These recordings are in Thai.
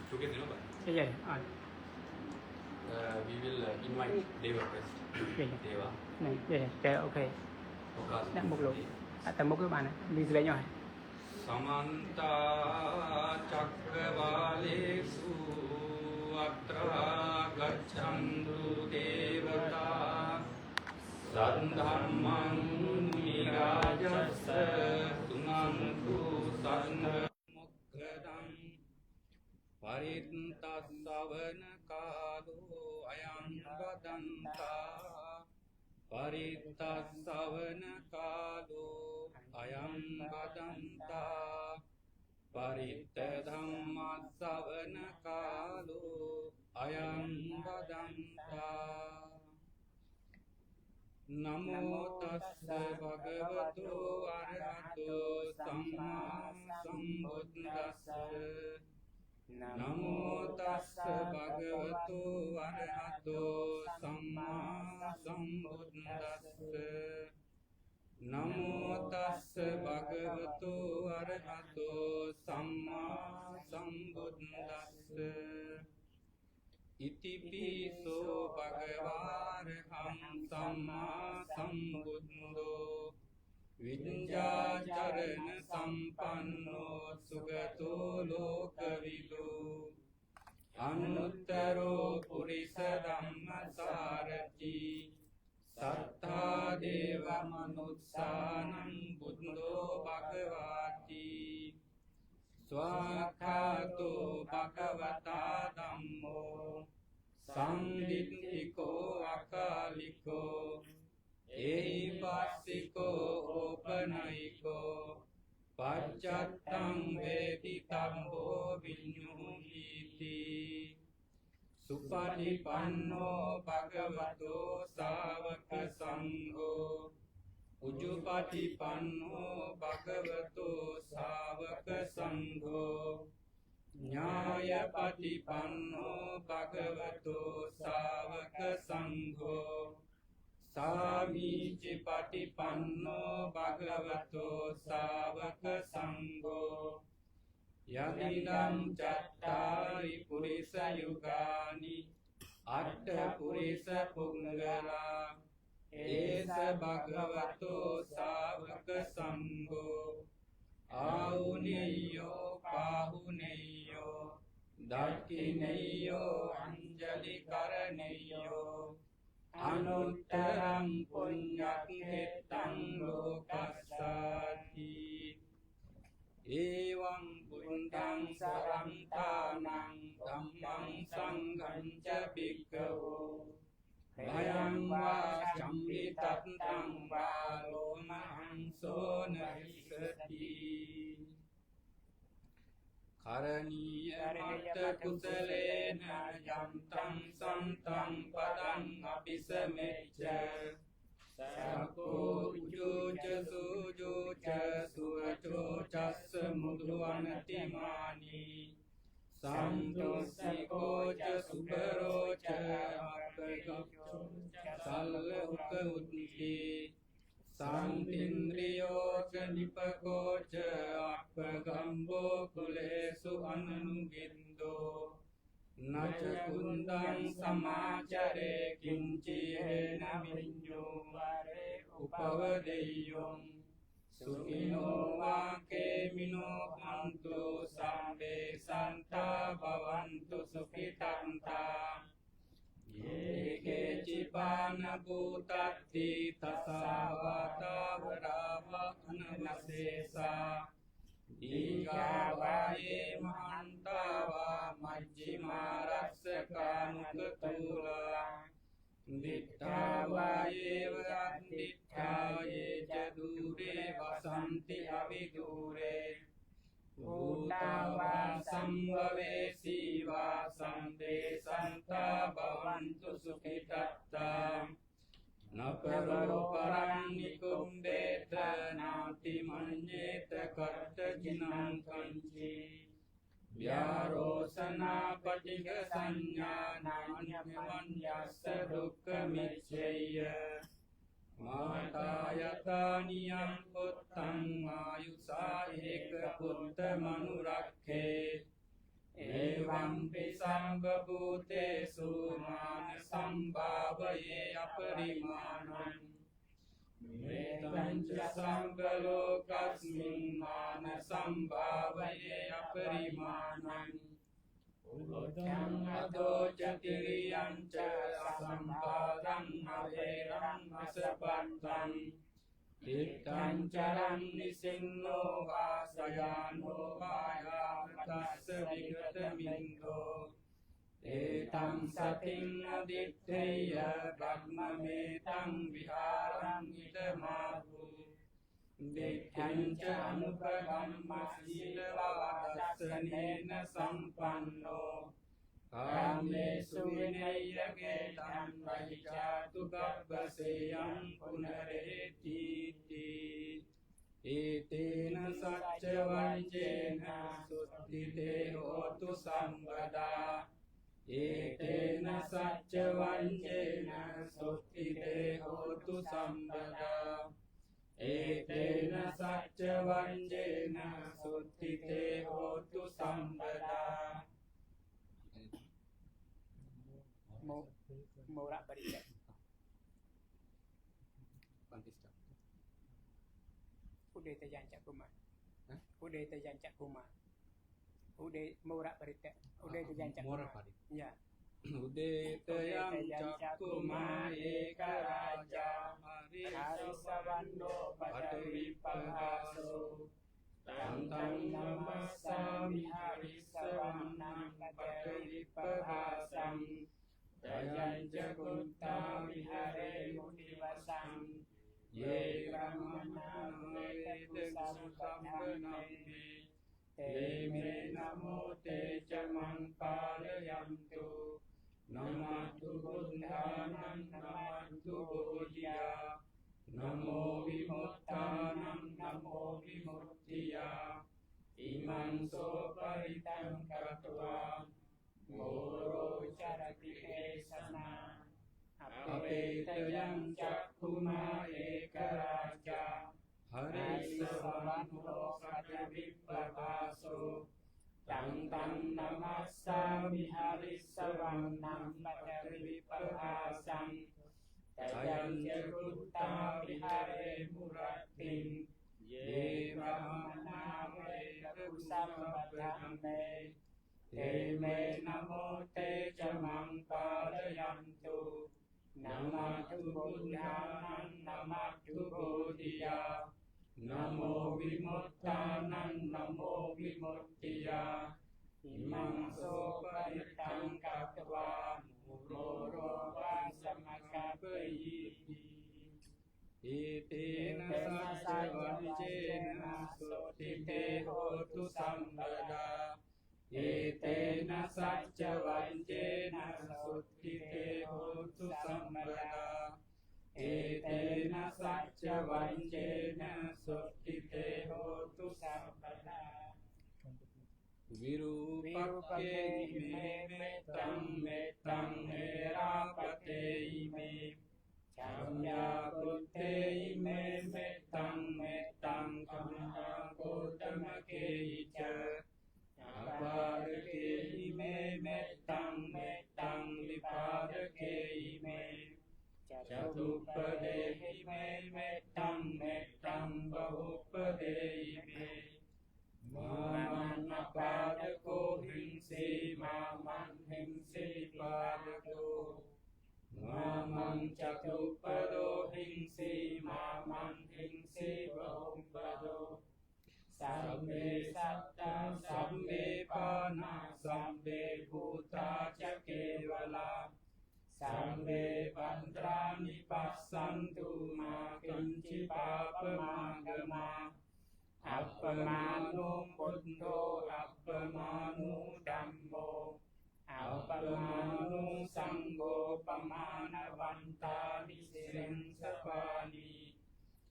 together, no? Yeah. We will invite Deva first. Yeah. Deva. Này, yeah, okay. Focus. Đã một lượt. Tầm một các bạn này. Mình sẽ nhỏ. Samanta Chakravalesu Atra Gachantu Devata Sadhamman Nirajasa Tunantu Sangha Mukkadam Parintasavana Kalo Ayam Vadanta Parittasavana Kalo Ayam Vadanta Parittadhammasavana Kalo Ayam Vadanta Namo tassa bhagavato arahato samma sambuddhassa Namo tassa bhagavato arahato samma sambuddhassa Namo tassa bhagavato arahato samma sambuddhassa Iti piso bhagavaraham samma sambuddho Vinjacharana sampanno sugato lokavidu Anuttaro purisa dhamma sarati Sattha deva manussanam buddho bhagavati Swakhato bhagavata dhammo Samditthiko akaliko Ehipassiko opanayiko Paccattang veditambo vinyuhiti Supatipanno bhagavato savaka sangho Ujupatipanno bhagavato savaka sangho Nyayapatipanno bhagavato savaka sangho Samicipatipanno bhagavato savaka sangho Yadidam cattari purisa yugani Atta purisa punggala Esa bhagavato savaka sangho Auneyo pahuneyo Dakkineyo anjali karaneyo Anuttaram punyakhetang lokassati Evam buddhang sarantanang dhammang sangham ca bhikkhavo Bhayang va chamritatang va lomahang sonarissati Karaniya matta kusalena yantang santang padang apisamecca Sako ujuca sujuca suvaco cassa mudhuanatimani Samdosiko ca subaroca appagacco salla uka utti Santindriyo ca nipako ca appagambo kulesu ananugindo Naca kundang samacare kinci hena minyumare upavadeyong Sukino vake mino hantu sambe santa bhavantu sukitanta Yeke cipana bhutatti tasavata varava anavasesa Digavaye mahantava majjima raksakanugatula Dittavaye vaditthāye jadure vasanti avidure Bhutava sambhavesi vasante santa bhavantu sukhitatta Naparo parang nikumbeta nati manyeta karta jinang kanchi Vyarosana patiga sanya nanyamanyasa dukkha micchaya Mātāyatāniyam puttaṃ āyusā eka putta manurakhe เอวังปิสัมปภูเตสุมานะสัมภาวเยอปริมาณังเมตัญจสังกโลกัสมิงมานะสัมภาวเยอปริมาณังอุโลจังอโตจติริยัญจสัมภารังอเวรังอสปัตตังทิฏฐัญจรังนิสินโนวาสยานโนวายามตัสสวิกตมินโตเอตังสติงอดิตเตยะบัมมะเมตังวิหารังอิตมาภูดิทัญจอนุปกัมมะสีลวาดัสสเนนะสัมปันโนกาเมสุวินัยเกตังไวจาตุกัปปะเสยังปุณเรติติอิตินะสัจจวัญเจนะสุตติเตโหตุสัมปดาอิเตนะสัจจวัญเจนะสุตติเตโหตุสัมปดาเอเตนะสัจจวัญเจนะสุตติเตโหตุสัมปดาโมโมระปริเตอุเดตยัญจักกุมาอุเดตยัญจักกุมาอุเดโมระปริเตอุเดตยัญจักกุมาya อุเดตยังจักกุมาเอกราชาหริสวันโนปัตวิปภาโสตังตังนามัสสามิหาริสวันนังปัตวิปภาสังตยัญจะกุตตาวิหาเรมุนิวสังเยกัมมนาเวตึงสุสัมปนังเมเตเมนะโมเตจะมังปาลยันตุนะมัตถุพุทธานังนะมัตถุโบธิยานะโมวิมุตตานังนะโมวิมุตติยาอิมังโสปริตังกัตวาโมโรจารติเอสนาอเปตยังจักขุมาเอกราชาหริสวันโนปัตวิปภาโสตังตังนามัสสามิหาริสวันนังปัตวิปภาสังตยัญจะกุตตาวิหาเรมุรัตติงเยบรมนาเวตุสัมปทังเมเตเมนะโมเตจะมังปาลยันตุนะมัตถุพุทธานังนะมัตถุโบธิยานะโมวิมุตตานังนะโมวิมุตติยาอิมังโสปริตังกัตวามุโรโรวาสมะกะเปยิอิตินะสัจจวัญเจนะสุติเตโหตุสัมปดาอิเตนะสัจจวัญเจนะสุติเตโหตุสัมปดาเอเตนะสัจจวัญเจนะสุติเตโหตุสัมปดาวิรูปเกอิเมเมตังเมตังเอราปเตอิเมชัมยาปุเตอิเมเมตังเมตังคัมหาโกตมะเกอิจาอาปาเรเกอิเมเมตังเมตังวิปาเรเกอิเมจตุปเดหิเมเมตังเมตังบหุปเดหิเมมามันนปาดโกหิงสีมามันหิงสีปาดโกมามันจัตุปโดหิงสีมามันหิงสีบหุปโดสัมเมสัตตาสัมเมปานาสัมเมภูตาจะเกวลาสัมเมปันตรานิปัสสันตุมากินจิปาปมากมาอัปปมาโนพุทโธอัปปมาโนธัมโมอัปปมาโนสังโฆปมาณวันตานิเสงสปานี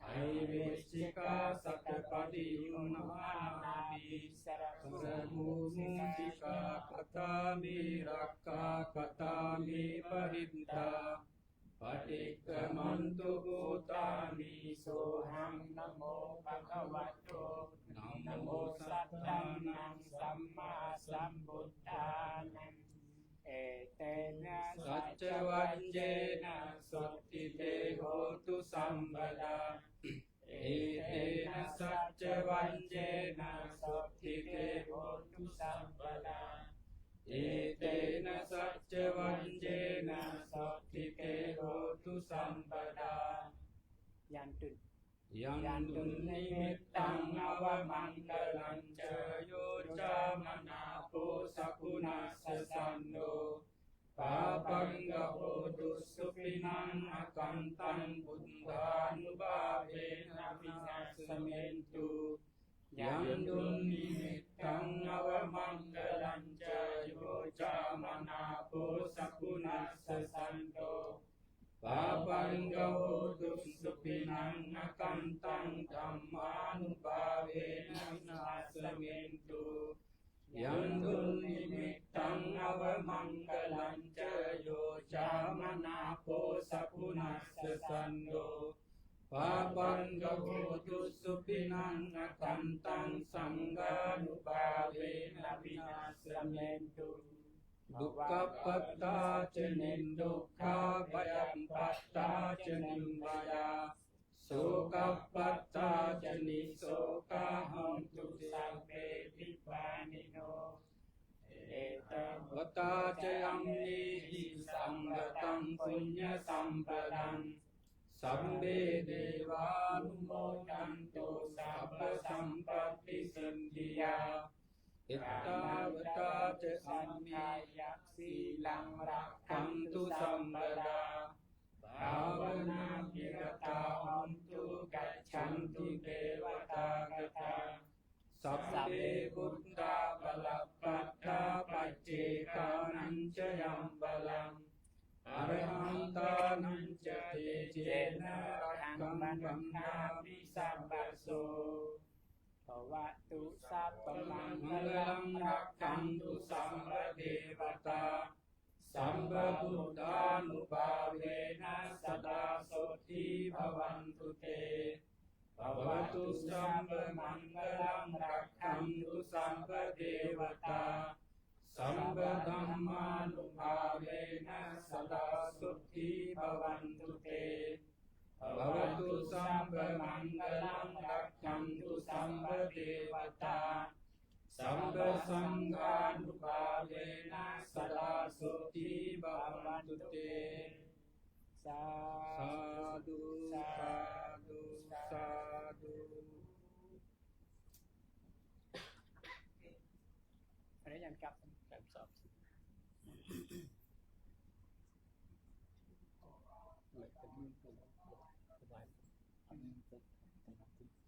ไอเวชิกาสัตปฏิมุนมานาภิสรมุมุจิกาคตามิรักขคตามิปริตตาปฏิกมันตุภูตานิโสหังนะโมภะคะวะโตนะโม นะโมสัตตังนังสัมมาสัมพุทธานังเอเตนะสัจจวัจเจนะสุทธิเตโหตุสัมปดาเอเตนะสัจจวัจเจนะสุทธิเตโหตุสัมปดาเอเตนะสัจจวัจเจนะสุทธิเตโหตุสัมปดายันตุยันตุนิมิตตังอวมังคลังเจโยจามนาปุสักขุนัสสันโนปาปังกโหตุสุปินังอกันตังบุญญานุภาเวนะวินาสเมนตุยันตุนิมิตตังอวมังคลังเจโยจามนาปุสักขุนัสสันโนปาปังกโหตุสุปินังอกันตังธัมมานุภาเวนะวินาสเมนตุยันตุนิมิตตังอวมังคลังเจโยจามนาโพสัพพุนัสสันโดปาปังกโหตุสุปินังอกันตังสังฆานุภาเวนะวินาสเมนตุดุขปัตตาเจนินดุขาปยัมปัตตาเจนิมบายาโสกปัตตาเจนิโสกาหังตุสัพเพปิปานิโนเอตังวัตตาเจยัมนิหิสัมปตังปุญญสัมปดังสัมเบเดวานุโมทันตุสัพพสัมปติสิทธิยาอิตตาวตาเจสัมมิยักสีลังรักขันตุสัมปดาภาวนาภิรตาหันตุกัจฉันตุเทวตากตาสัพเพบุตตาบลปัตตาปัจเจกานัญจยัมบลังอรหันตานัญจเตเจนะรักขังบังนามิสัมปัสโสภวตุสัพพมังคลังรักขันตุสัมปเทวตาสัมปพุทธานุภาเวนะสดาโสทิภวันตุเตภวตุสัมปมังคลังรักขันตุสัมปเทวตาสัมปธัมมานุภาเวนะสดาโสทิภวันตุเตภวตุสัมปมังคลังรักขันตุสัมปเทวตาสัมปสังฆานุภาเวนะสดาโสทิภวันตุเตสาธุสาธุสาธุอะไรอย่างกับ